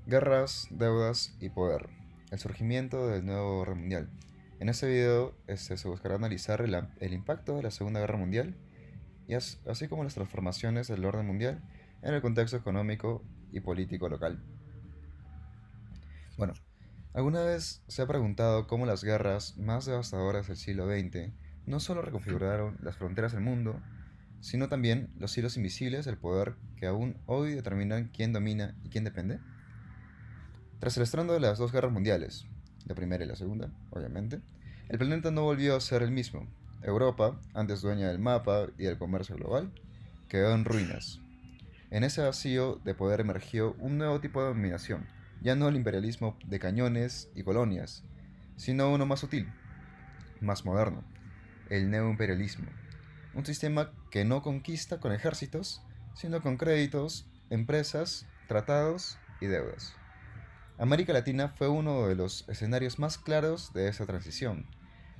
Guerras, deudas y poder. El surgimiento del nuevo orden mundial. En este video se buscará analizar el impacto de la Segunda Guerra Mundial y así como las transformaciones del orden mundial en el contexto económico y político local. Bueno, ¿alguna vez se ha preguntado cómo las guerras más devastadoras del siglo XX no solo reconfiguraron las fronteras del mundo, sino también los hilos invisibles del poder que aún hoy determinan quién domina y quién depende? Tras el estreno de las dos guerras mundiales, la primera y la segunda, obviamente, el planeta no volvió a ser el mismo. Europa, antes dueña del mapa y del comercio global, quedó en ruinas. En ese vacío de poder emergió un nuevo tipo de dominación, ya no el imperialismo de cañones y colonias, sino uno más sutil, más moderno, el neoimperialismo, un sistema que no conquista con ejércitos, sino con créditos, empresas, tratados y deudas. América Latina fue uno de los escenarios más claros de esa transición.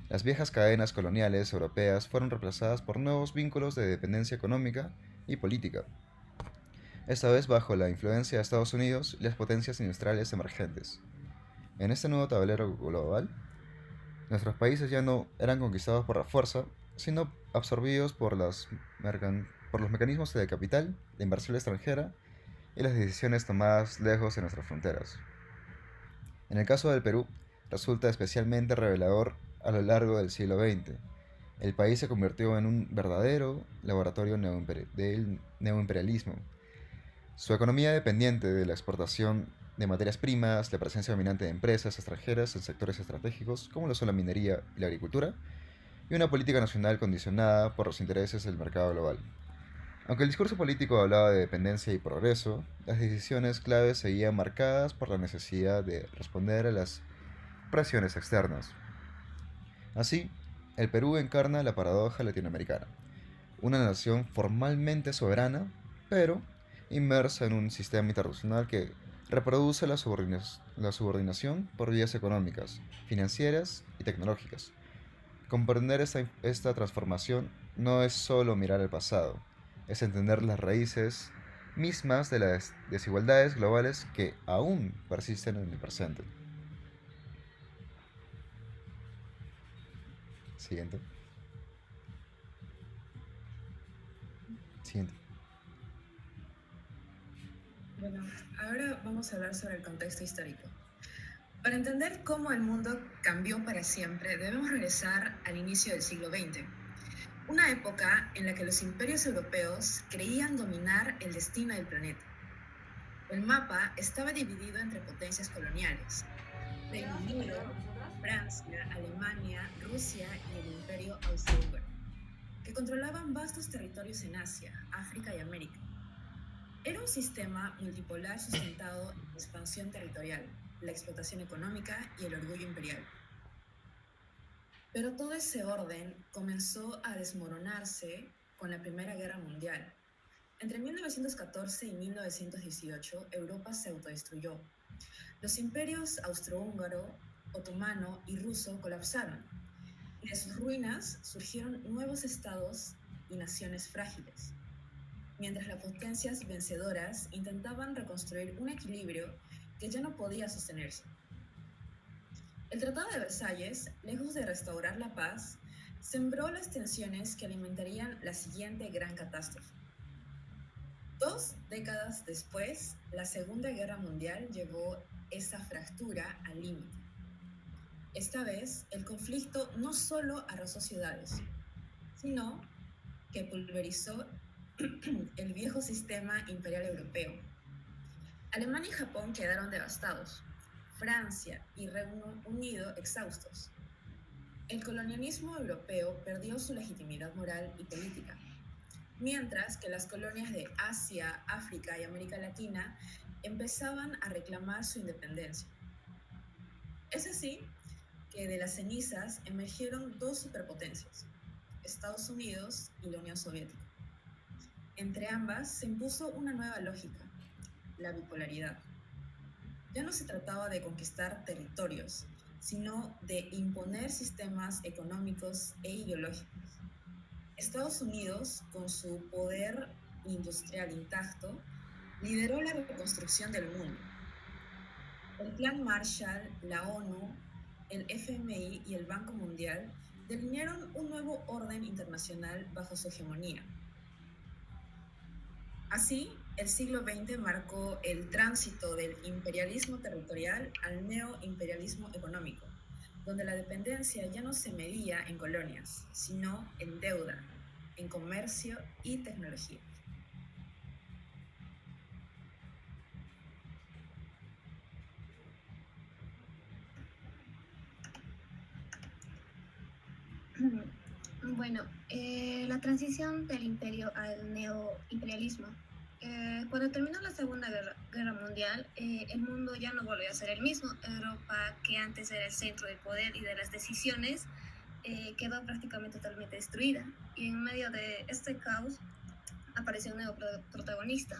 Las viejas cadenas coloniales europeas fueron reemplazadas por nuevos vínculos de dependencia económica y política, esta vez bajo la influencia de Estados Unidos y las potencias industriales emergentes. En este nuevo tablero global, nuestros países ya no eran conquistados por la fuerza, sino absorbidos por los mecanismos de capital, de inversión extranjera y las decisiones tomadas lejos de nuestras fronteras. En el caso del Perú, resulta especialmente revelador a lo largo del siglo XX. El país se convirtió en un verdadero laboratorio del neoimperialismo. Su economía dependiente de la exportación de materias primas, la presencia dominante de empresas extranjeras en sectores estratégicos como lo son la minería y la agricultura, y una política nacional condicionada por los intereses del mercado global. Aunque el discurso político hablaba de dependencia y progreso, las decisiones claves seguían marcadas por la necesidad de responder a las presiones externas. Así, el Perú encarna la paradoja latinoamericana, una nación formalmente soberana, pero inmersa en un sistema internacional que reproduce la subordinación por vías económicas, financieras y tecnológicas. Comprender esta transformación no es solo mirar al pasado, es entender las raíces mismas de las desigualdades globales que aún persisten en el presente. Siguiente. Siguiente. Bueno, ahora vamos a hablar sobre el contexto histórico. Para entender cómo el mundo cambió para siempre, debemos regresar al inicio del siglo XX, una época en la que los imperios europeos creían dominar el destino del planeta. El mapa estaba dividido entre potencias coloniales: Reino Unido, Francia, Alemania, Rusia y el Imperio Austrohúngaro, que controlaban vastos territorios en Asia, África y América. Era un sistema multipolar sustentado en la expansión territorial, la explotación económica y el orgullo imperial. Pero todo ese orden comenzó a desmoronarse con la Primera Guerra Mundial. Entre 1914 y 1918, Europa se autodestruyó. Los imperios austrohúngaro, otomano y ruso colapsaron, y de sus ruinas surgieron nuevos estados y naciones frágiles, mientras las potencias vencedoras intentaban reconstruir un equilibrio que ya no podía sostenerse. El Tratado de Versalles, lejos de restaurar la paz, sembró las tensiones que alimentarían la siguiente gran catástrofe. 2 décadas después, la Segunda Guerra Mundial llevó esa fractura al límite. Esta vez, el conflicto no solo arrasó ciudades, sino que pulverizó el viejo sistema imperial europeo. Alemania y Japón quedaron devastados, Francia y Reino Unido exhaustos. El colonialismo europeo perdió su legitimidad moral y política, mientras que las colonias de Asia, África y América Latina empezaban a reclamar su independencia. Es así que de las cenizas emergieron dos superpotencias: Estados Unidos y la Unión Soviética. Entre ambas se impuso una nueva lógica: la bipolaridad. Ya no se trataba de conquistar territorios, sino de imponer sistemas económicos e ideológicos. Estados Unidos, con su poder industrial intacto, lideró la reconstrucción del mundo. El Plan Marshall, la ONU, el FMI y el Banco Mundial delinearon un nuevo orden internacional bajo su hegemonía. Así, el siglo XX marcó el tránsito del imperialismo territorial al neoimperialismo económico, donde la dependencia ya no se medía en colonias, sino en deuda, en comercio y tecnología. Bueno, la transición del imperio al neoimperialismo. Cuando terminó la Guerra Mundial, el mundo ya no volvió a ser el mismo. Europa, que antes era el centro del poder y de las decisiones, quedó prácticamente totalmente destruida. Y en medio de este caos apareció un nuevo protagonista,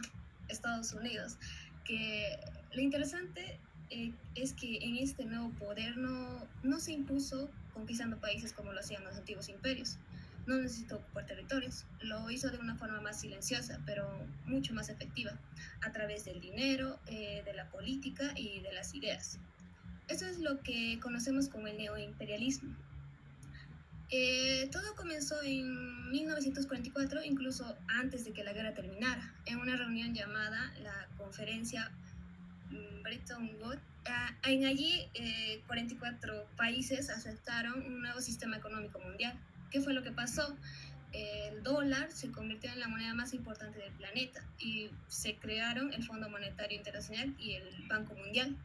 Estados Unidos, que lo interesante es que en este nuevo poder no se impuso conquistando países como lo hacían los antiguos imperios. No necesitó ocupar territorios, lo hizo de una forma más silenciosa, pero mucho más efectiva, a través del dinero, de la política y de las ideas. Eso es lo que conocemos como el neoimperialismo. Todo comenzó en 1944, incluso antes de que la guerra terminara, en una reunión llamada la Conferencia Bretton Woods. En allí, 44 países aceptaron un nuevo sistema económico mundial. ¿Qué fue lo que pasó? El dólar se convirtió en la moneda más importante del planeta y se crearon el Fondo Monetario Internacional y el Banco Mundial.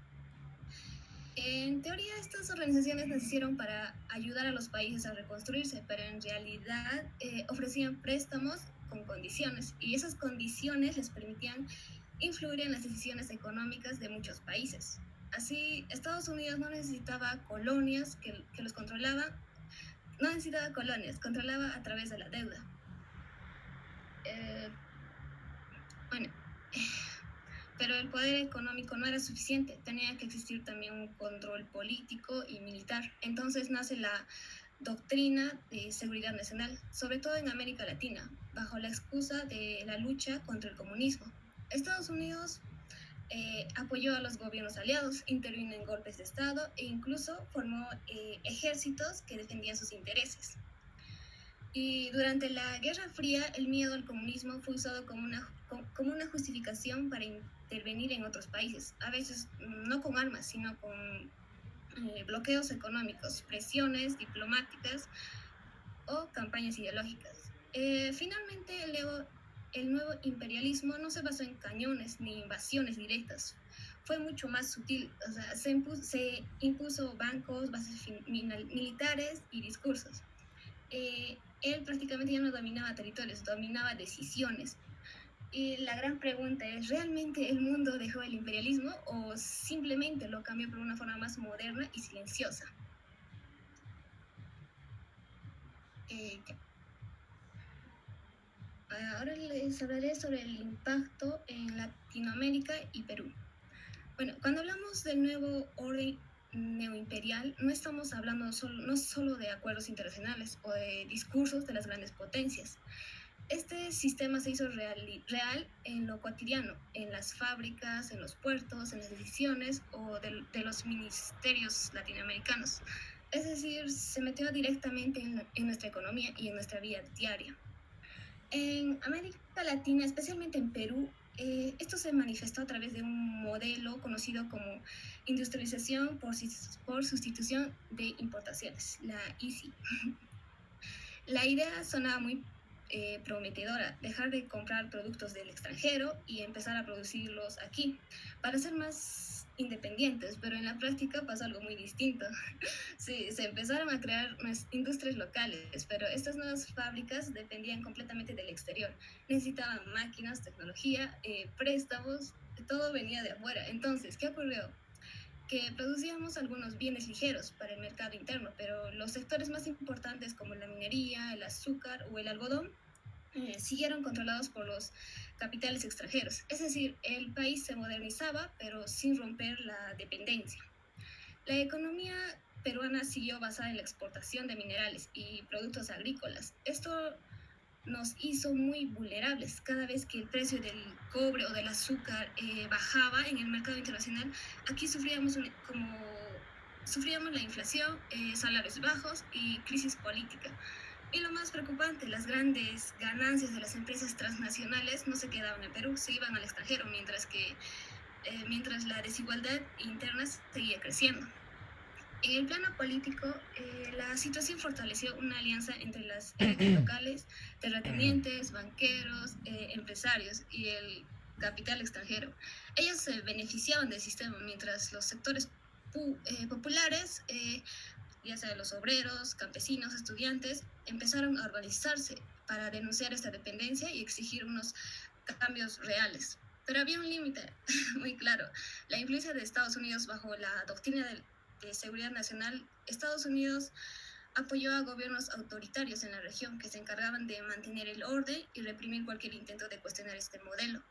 En teoría, estas organizaciones nacieron para ayudar a los países a reconstruirse, pero en realidad ofrecían préstamos con condiciones, y esas condiciones les permitían influir en las decisiones económicas de muchos países. Así, Estados Unidos no necesitaba colonias que los controlaban, no necesitaba colonias, controlaba a través de la deuda. Bueno, pero el poder económico no era suficiente, tenía que existir también un control político y militar. Entonces nace la doctrina de seguridad nacional, sobre todo en América Latina, bajo la excusa de la lucha contra el comunismo. Estados Unidos apoyó a los gobiernos aliados, intervino en golpes de Estado e incluso formó ejércitos que defendían sus intereses. Y durante la Guerra Fría, el miedo al comunismo fue usado como una justificación para intervenir en otros países, a veces no con armas, sino con bloqueos económicos, presiones diplomáticas o campañas ideológicas. Finalmente, el nuevo imperialismo no se basó en cañones ni invasiones directas. Fue mucho más sutil. O sea, se impuso bancos, bases militares y discursos. Él prácticamente ya no dominaba territorios, dominaba decisiones. Y la gran pregunta es, ¿realmente el mundo dejó el imperialismo o simplemente lo cambió por una forma más moderna y silenciosa? Ya. Ahora les hablaré sobre el impacto en Latinoamérica y Perú. Bueno, cuando hablamos del nuevo orden neoimperial, no estamos hablando no solo de acuerdos internacionales o de discursos de las grandes potencias. Este sistema se hizo real en lo cotidiano, en las fábricas, en los puertos, en las decisiones o de los ministerios latinoamericanos. Es decir, se metió directamente en nuestra economía y en nuestra vida diaria. En América Latina, especialmente en Perú, esto se manifestó a través de un modelo conocido como industrialización por sustitución de importaciones, la ISI. La idea sonaba muy prometedora, dejar de comprar productos del extranjero y empezar a producirlos aquí para ser más independientes, pero en la práctica pasó algo muy distinto. Sí, se empezaron a crear industrias locales, pero estas nuevas fábricas dependían completamente del exterior. Necesitaban máquinas, tecnología, préstamos, todo venía de afuera. Entonces, ¿qué ocurrió? Que producíamos algunos bienes ligeros para el mercado interno, pero los sectores más importantes como la minería, el azúcar o el algodón siguieron controlados por los capitales extranjeros. Es decir, el país se modernizaba, pero sin romper la dependencia. La economía peruana siguió basada en la exportación de minerales y productos agrícolas. Esto nos hizo muy vulnerables. Cada vez que el precio del cobre o del azúcar bajaba en el mercado internacional, aquí sufríamos la inflación, salarios bajos y crisis política. Y lo más preocupante, las grandes ganancias de las empresas transnacionales no se quedaban en Perú, se iban al extranjero, mientras la desigualdad interna seguía creciendo. En el plano político, la situación fortaleció una alianza entre las élites locales, terratenientes, banqueros, empresarios y el capital extranjero. Ellos se beneficiaban del sistema, mientras los sectores populares, ya sea los obreros, campesinos, estudiantes, empezaron a organizarse para denunciar esta dependencia y exigir unos cambios reales. Pero había un límite muy claro. La influencia de Estados Unidos bajo la doctrina de seguridad nacional, Estados Unidos apoyó a gobiernos autoritarios en la región que se encargaban de mantener el orden y reprimir cualquier intento de cuestionar este modelo.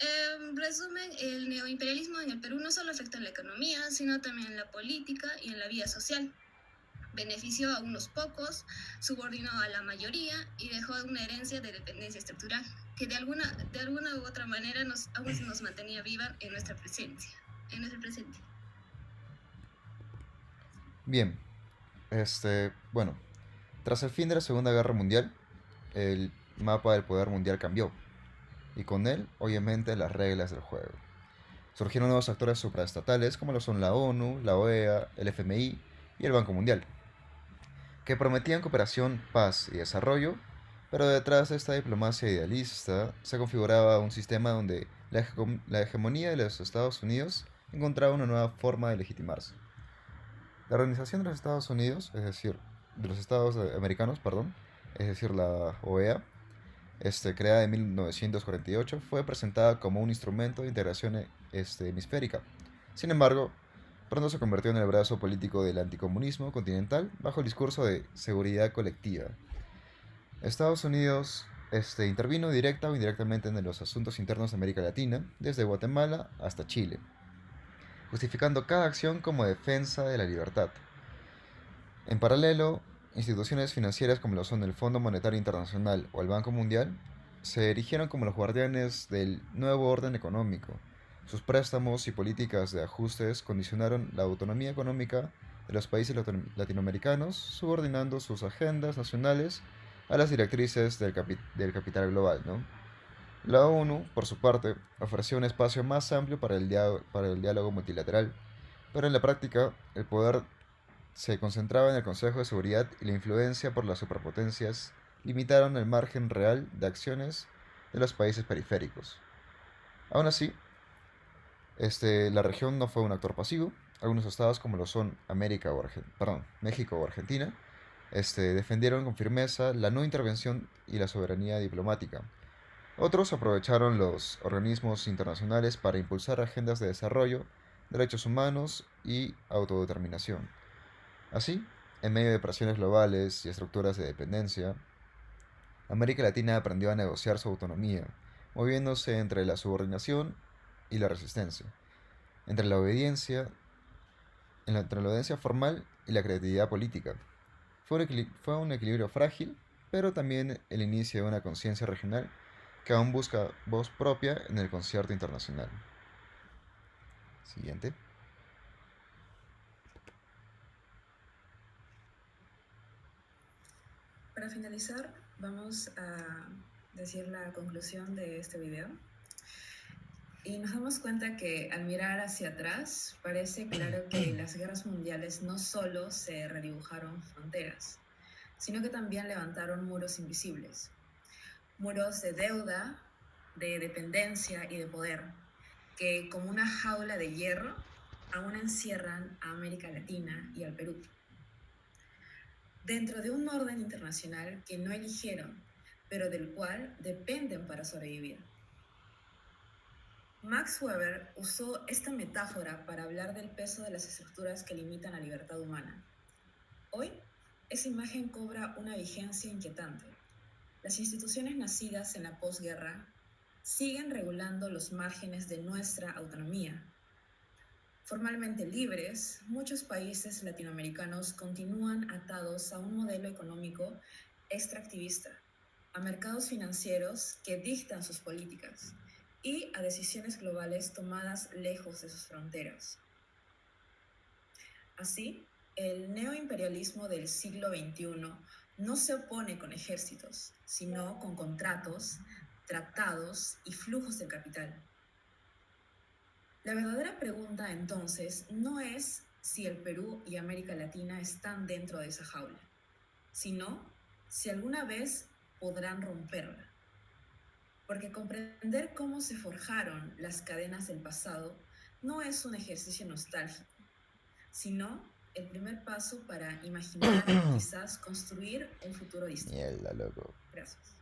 En resumen, el neoimperialismo en el Perú no solo afectó en la economía, sino también en la política y en la vida social. Benefició a unos pocos, subordinó a la mayoría y dejó una herencia de dependencia estructural que de alguna u otra manera aún nos mantenía viva en nuestro presente. Bien, bueno, tras el fin de la Segunda Guerra Mundial, el mapa del poder mundial cambió, y con él, obviamente, las reglas del juego. Surgieron nuevos actores supraestatales como lo son la ONU, la OEA, el FMI y el Banco Mundial, que prometían cooperación, paz y desarrollo, pero detrás de esta diplomacia idealista se configuraba un sistema donde la hegemonía de los Estados Unidos encontraba una nueva forma de legitimarse. La Organización de los Estados Unidos, es decir, de los Estados Americanos, perdón, es decir, la OEA, creada en 1948, fue presentada como un instrumento de integración hemisférica. Sin embargo, pronto se convirtió en el brazo político del anticomunismo continental bajo el discurso de seguridad colectiva. Estados Unidos intervino directa o indirectamente en los asuntos internos de América Latina, desde Guatemala hasta Chile, justificando cada acción como defensa de la libertad. En paralelo, instituciones financieras como lo son el Fondo Monetario Internacional o el Banco Mundial se erigieron como los guardianes del nuevo orden económico. Sus préstamos y políticas de ajustes condicionaron la autonomía económica de los países latinoamericanos, subordinando sus agendas nacionales a las directrices del capital global, ¿no? La ONU, por su parte, ofreció un espacio más amplio para para el diálogo multilateral, pero en la práctica el poder se concentraba en el Consejo de Seguridad y la influencia por las superpotencias limitaron el margen real de acciones de los países periféricos. Aún así, la región no fue un actor pasivo. Algunos estados, como lo son México o Argentina, defendieron con firmeza la no intervención y la soberanía diplomática. Otros aprovecharon los organismos internacionales para impulsar agendas de desarrollo, derechos humanos y autodeterminación. Así, en medio de presiones globales y estructuras de dependencia, América Latina aprendió a negociar su autonomía, moviéndose entre la subordinación y la resistencia, entre la obediencia, entre la obediencia formal y la creatividad política. Fue un equilibrio frágil, pero también el inicio de una conciencia regional que aún busca voz propia en el concierto internacional. Siguiente. Para finalizar, vamos a decir la conclusión de este video. Y nos damos cuenta que al mirar hacia atrás, parece claro que las guerras mundiales no solo se redibujaron fronteras, sino que también levantaron muros invisibles. Muros de deuda, de dependencia y de poder, que como una jaula de hierro aún encierran a América Latina y al Perú. Dentro de un orden internacional que no eligieron, pero del cual dependen para sobrevivir. Max Weber usó esta metáfora para hablar del peso de las estructuras que limitan la libertad humana. Hoy, esa imagen cobra una vigencia inquietante. Las instituciones nacidas en la posguerra siguen regulando los márgenes de nuestra autonomía. Formalmente libres, muchos países latinoamericanos continúan atados a un modelo económico extractivista, a mercados financieros que dictan sus políticas y a decisiones globales tomadas lejos de sus fronteras. Así, el neoimperialismo del siglo XXI no se opone con ejércitos, sino con contratos, tratados y flujos de capital. La verdadera pregunta entonces no es si el Perú y América Latina están dentro de esa jaula, sino si alguna vez podrán romperla. Porque comprender cómo se forjaron las cadenas del pasado no es un ejercicio nostálgico, sino el primer paso para imaginar y quizás construir un futuro distinto. Mierda, loco. Gracias.